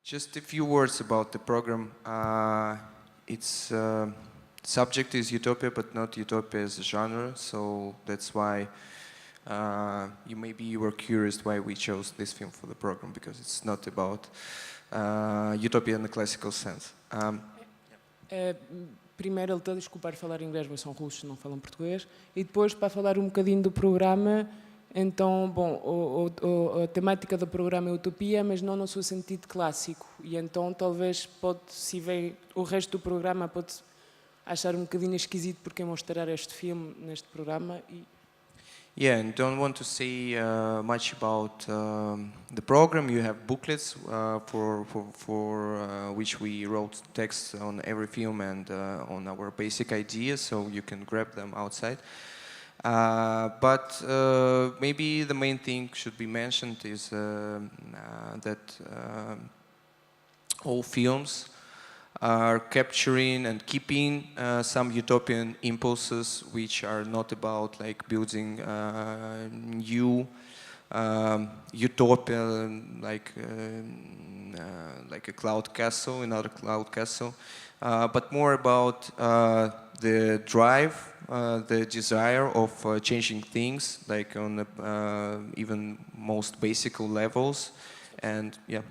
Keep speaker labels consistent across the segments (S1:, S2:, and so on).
S1: Just a few words about the program. Its subject is Utopia, but not Utopia as a genre, so that's why maybe you were curious why we chose this film for the program, because it's not about Utopia in the classical sense.
S2: Primeiro ele está a desculpar falar inglês, mas são russos, não falam português. E depois, para falar um bocadinho do programa, então, bom, a temática do programa é Utopia, mas não no seu sentido clássico. E então, talvez, se ver o resto do programa, pode achar um bocadinho esquisito porque mostrar este filme neste programa.
S1: Yeah, and don't want to say much about the program. You have booklets for which we wrote text on every film and on our basic ideas, so you can grab them outside. But maybe the main thing should be mentioned is that all films are capturing and keeping some utopian impulses, which are not about like building new utopia, like a cloud castle, another cloud castle, but more about the drive, the desire of changing things, like on the even most basic levels, and yeah.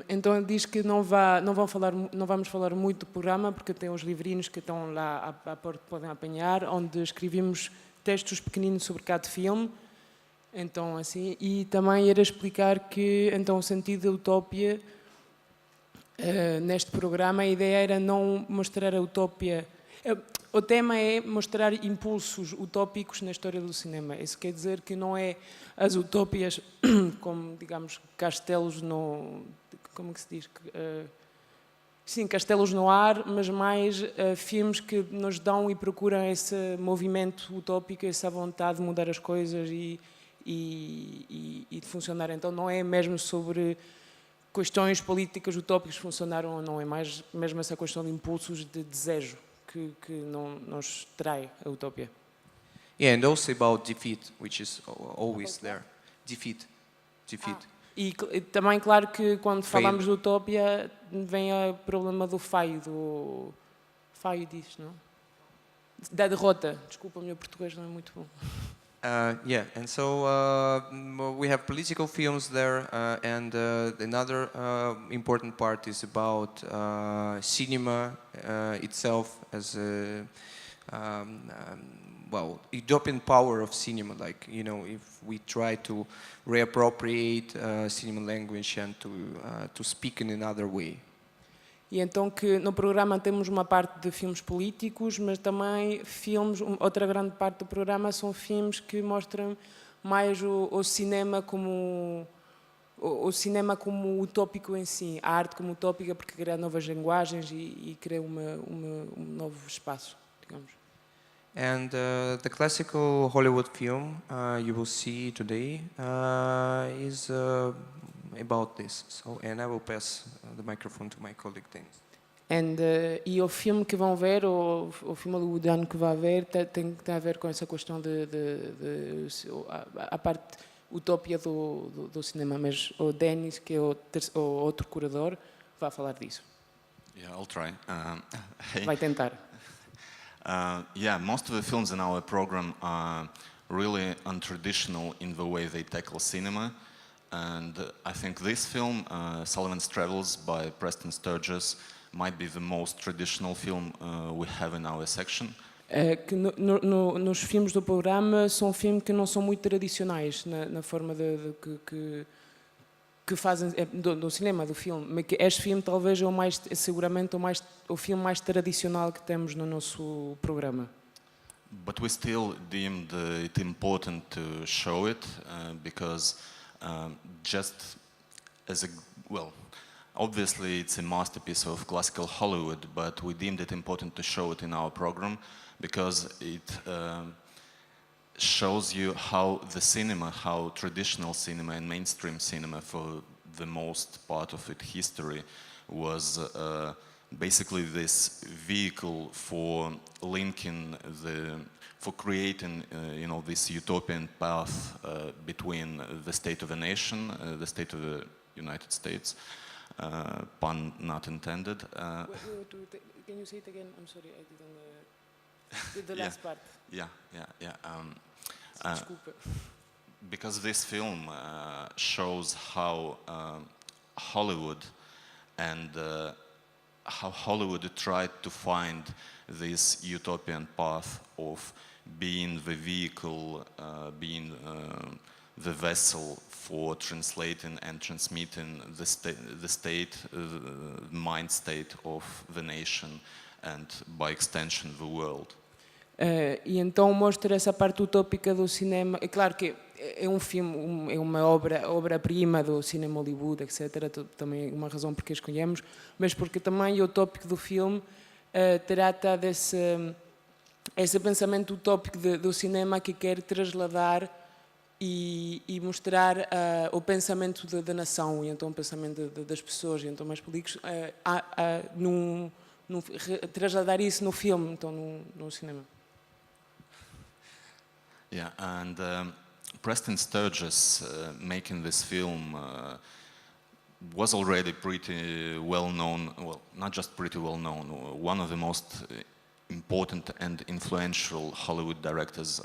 S2: Então ele diz que não vamos falar muito do programa, porque tem os livrinhos que estão lá à porta que podem apanhar, onde escrevemos textos pequeninos sobre cada filme. Então assim, e também era explicar que então o sentido da utopia neste programa, a ideia era não mostrar a utopia. O tema é mostrar impulsos utópicos na história do cinema. Isso quer dizer que não é as utópias como, digamos, castelos no... Como que se diz? Sim, castelos no ar, mas mais filmes que nos dão e procuram esse movimento utópico, essa vontade de mudar as coisas e de funcionar. Então não é mesmo sobre questões políticas utópicas que funcionaram ou não, é mais mesmo essa questão de impulsos de desejo que não nos trai a utopia.
S1: Yeah, and also about defeat, which is always there. Defeat.
S2: E também, claro, que quando falamos de utopia, vem o problema do faio, faio diz, não? Da derrota. Desculpa, o meu português não é muito bom.
S1: Yeah, and so we have political films there, and another important part is about cinema itself as a Utopian power of cinema. Like, you know, if we try to reappropriate cinema language and to speak in another way.
S2: E então que no programa temos uma parte de filmes políticos, mas também filmes, outra grande parte do programa são filmes que mostram mais o cinema como utópico em si, a arte como utópica, porque cria novas linguagens e cria um novo espaço, digamos.
S1: And the classical Hollywood film you will see today is about this. So, and I will pass the microphone to my colleague Denis.
S2: E o filme que vão ver, o filme hollywoodiano que vai ver, tem a ver com essa questão a parte utopia do cinema, mas o Denis, que é o outro curador, vai falar disso.
S3: Yeah, I'll try.
S2: Vai tentar.
S3: Yeah, most of the films in our program are really untraditional in the way they tackle cinema. And I think this film, Sullivan's Travels by Preston Sturges, might be the most traditional film we have in our section.
S2: Que nos filmes do programa são filmes que não são muito tradicionais na forma que fazem do cinema, do filme. Mas que este filme talvez é seguramente o filme mais tradicional que temos no nosso programa.
S3: But we still deemed it important to show it because just as obviously it's a masterpiece of classical Hollywood, but we deemed it important to show it in our program because it shows you how how traditional cinema and mainstream cinema for the most part of its history was basically this vehicle for creating this utopian path between the state of a nation, the state of a United States. Pun not intended.
S2: Can you say it again? I'm sorry, I didn't. The
S3: Yeah.
S2: last part.
S3: Yeah.
S2: Desculpa.
S3: Because this film shows how Hollywood and how Hollywood tried to find this utopian path of being the vehicle, being the vessel for translating and transmitting the mind state of the nation and by extension the world.
S2: E então mostra essa parte utópica do cinema. É claro que é um filme, é uma obra-prima do cinema Hollywood, etc. Também uma razão porque escolhemos, mas porque também o tópico do filme trata esse pensamento utópico do cinema que quer trasladar e mostrar o pensamento da nação, e então o pensamento das pessoas, e então mais políticos, trasladar isso no filme, então no cinema.
S3: Yeah, and Preston Sturges making this film was already pretty well known, well, not just pretty well known, one of the most important and influential Hollywood directors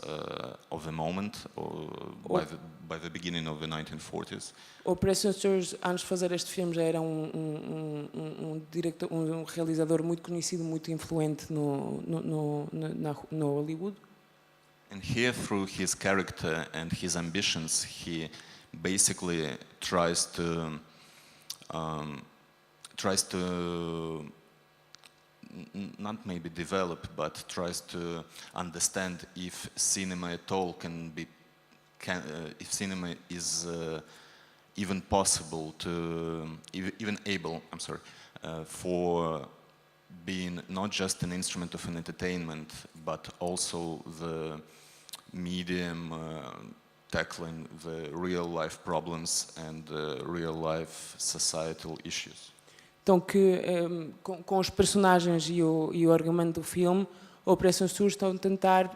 S3: of the moment, by the beginning of the 1940s.
S2: O Preston Sturges, antes de fazer este filme, já era diretor, realizador muito conhecido, muito influente no Hollywood.
S3: And here, through his character and his ambitions, he basically tries to not maybe develop, but tries to understand if cinema at all if cinema is even possible to, even able, for being not just an instrument of an entertainment, but also the medium tackling the real life problems and real life societal issues.
S2: Então que com os personagens e o argumento do filme, o Preston Sturges está a tentar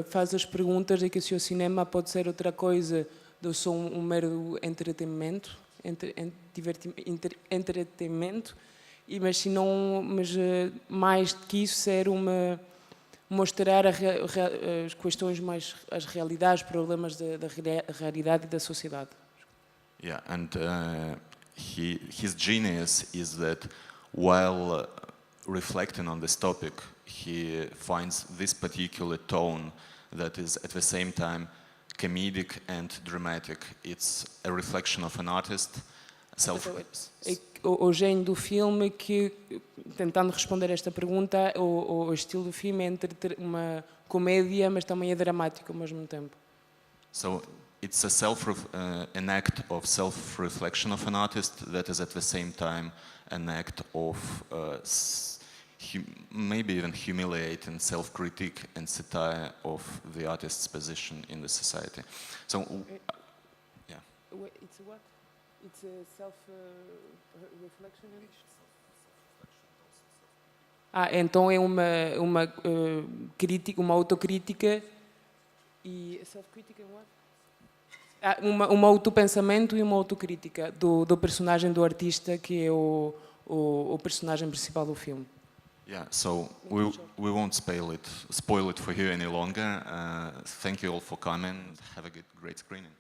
S2: fazer as perguntas de que se o cinema pode ser outra coisa do só um mero entretenimento, mas mais do que isso ser mostrar as questões mais, as realidades, os problemas da realidade e da sociedade.
S3: Yeah, and his genius is that while reflecting on this topic, he finds this particular tone that is at the same time comedic and dramatic. It's a reflection of an artist.
S2: O gênio do filme que, tentando responder esta pergunta, o estilo do filme é entre uma comédia, mas também é dramático ao mesmo tempo.
S3: So it's an act of self-reflection of an artist that is at the same time an act of maybe even humiliating self-critique and satire of the artist's position in the society. So, yeah.
S2: It's what? It's a self-reflection? Então é uma crítica, uma autocrítica e self-crítica é what? Uma autopensamento e uma autocrítica do personagem do artista que é o personagem principal do filme.
S3: Yeah, so we won't spoil it for you any longer. Thank you all for coming. Have a great screening.